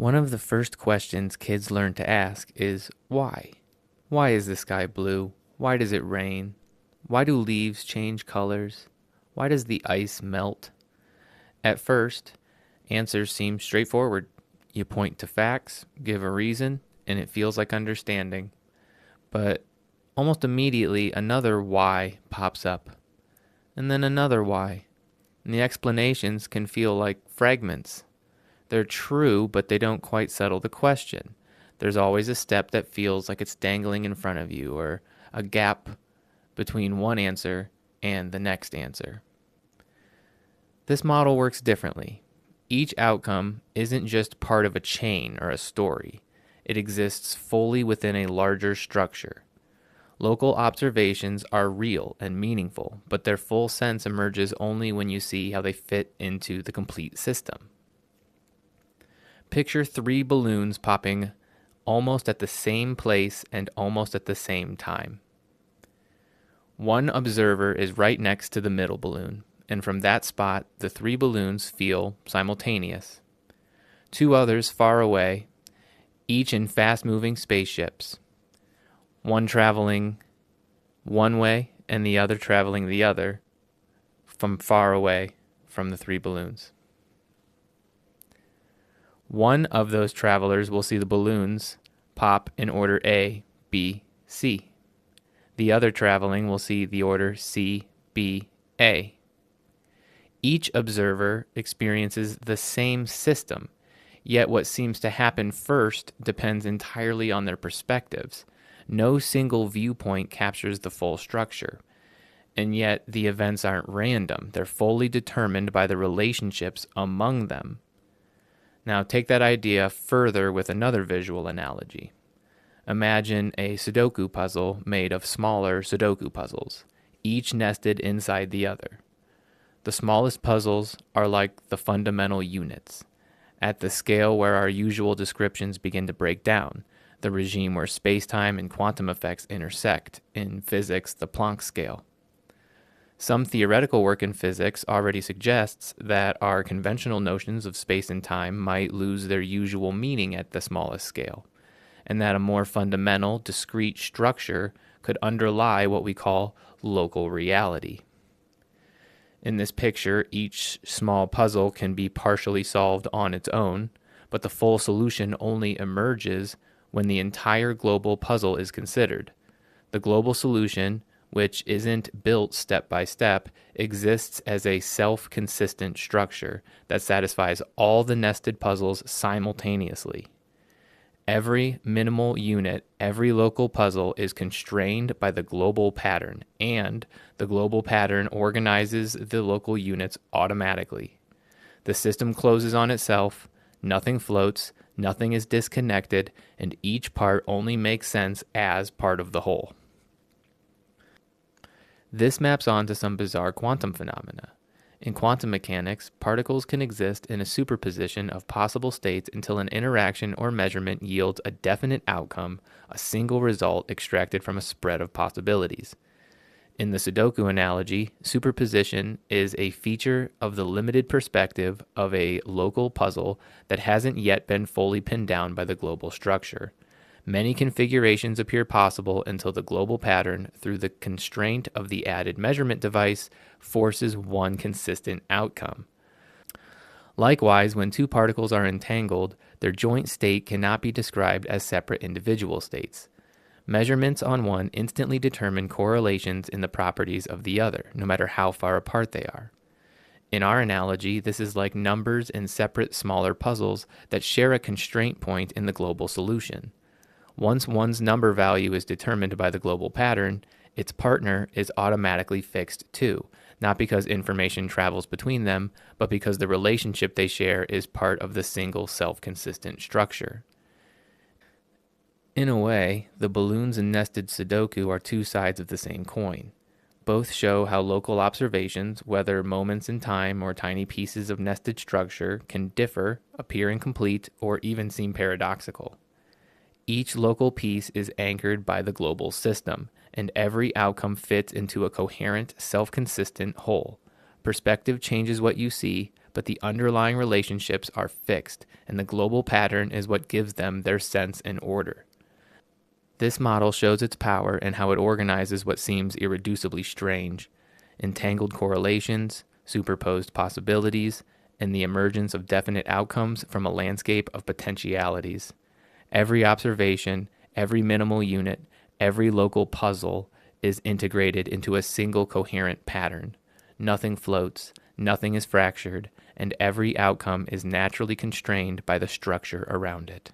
One of the first questions kids learn to ask is why? Why is the sky blue? Why does it rain? Why do leaves change colors? Why does the ice melt? At first, answers seem straightforward. You point to facts, give a reason, and it feels like understanding. But almost immediately, another why pops up, and then another why. And the explanations can feel like fragments. They're true, but they don't quite settle the question. There's always a step that feels like it's dangling in front of you, or a gap between one answer and the next answer. This model works differently. Each outcome isn't just part of a chain or a story. It exists fully within a larger structure. Local observations are real and meaningful, but their full sense emerges only when you see how they fit into the complete system. Picture three balloons popping almost at the same place and almost at the same time. One observer is right next to the middle balloon, and from that spot, the three balloons feel simultaneous. Two others far away, each in fast-moving spaceships, one traveling one way and the other traveling the other, from far away from the three balloons. One of those travelers will see the balloons pop in order A, B, C. The other traveling will see the order C, B, A. Each observer experiences the same system, yet what seems to happen first depends entirely on their perspectives. No single viewpoint captures the full structure. And yet the events aren't random. They're fully determined by the relationships among them. Now take that idea further with another visual analogy. Imagine a Sudoku puzzle made of smaller Sudoku puzzles, each nested inside the other. The smallest puzzles are like the fundamental units, at the scale where our usual descriptions begin to break down, the regime where space-time and quantum effects intersect, in physics, the Planck scale. Some theoretical work in physics already suggests that our conventional notions of space and time might lose their usual meaning at the smallest scale, and that a more fundamental, discrete structure could underlie what we call local reality. In this picture, each small puzzle can be partially solved on its own, but the full solution only emerges when the entire global puzzle is considered. The global solution, which isn't built step by step, exists as a self-consistent structure that satisfies all the nested puzzles simultaneously. Every minimal unit, every local puzzle is constrained by the global pattern, and the global pattern organizes the local units automatically. The system closes on itself, nothing floats, nothing is disconnected, and each part only makes sense as part of the whole. This maps onto some bizarre quantum phenomena. In quantum mechanics, particles can exist in a superposition of possible states until an interaction or measurement yields a definite outcome, a single result extracted from a spread of possibilities. In the Sudoku analogy, superposition is a feature of the limited perspective of a local puzzle that hasn't yet been fully pinned down by the global structure. Many configurations appear possible until the global pattern, through the constraint of the added measurement device, forces one consistent outcome. Likewise, when two particles are entangled, their joint state cannot be described as separate individual states. Measurements on one instantly determine correlations in the properties of the other, no matter how far apart they are. In our analogy, this is like numbers in separate smaller puzzles that share a constraint point in the global solution. Once one's number value is determined by the global pattern, its partner is automatically fixed too, not because information travels between them, but because the relationship they share is part of the single self-consistent structure. In a way, the balloons and nested Sudoku are two sides of the same coin. Both show how local observations, whether moments in time or tiny pieces of nested structure, can differ, appear incomplete, or even seem paradoxical. Each local piece is anchored by the global system, and every outcome fits into a coherent, self-consistent whole. Perspective changes what you see, but the underlying relationships are fixed, and the global pattern is what gives them their sense and order. This model shows its power in how it organizes what seems irreducibly strange: entangled correlations, superposed possibilities, and the emergence of definite outcomes from a landscape of potentialities. Every observation, every minimal unit, every local puzzle is integrated into a single coherent pattern. Nothing floats, nothing is fractured, and every outcome is naturally constrained by the structure around it.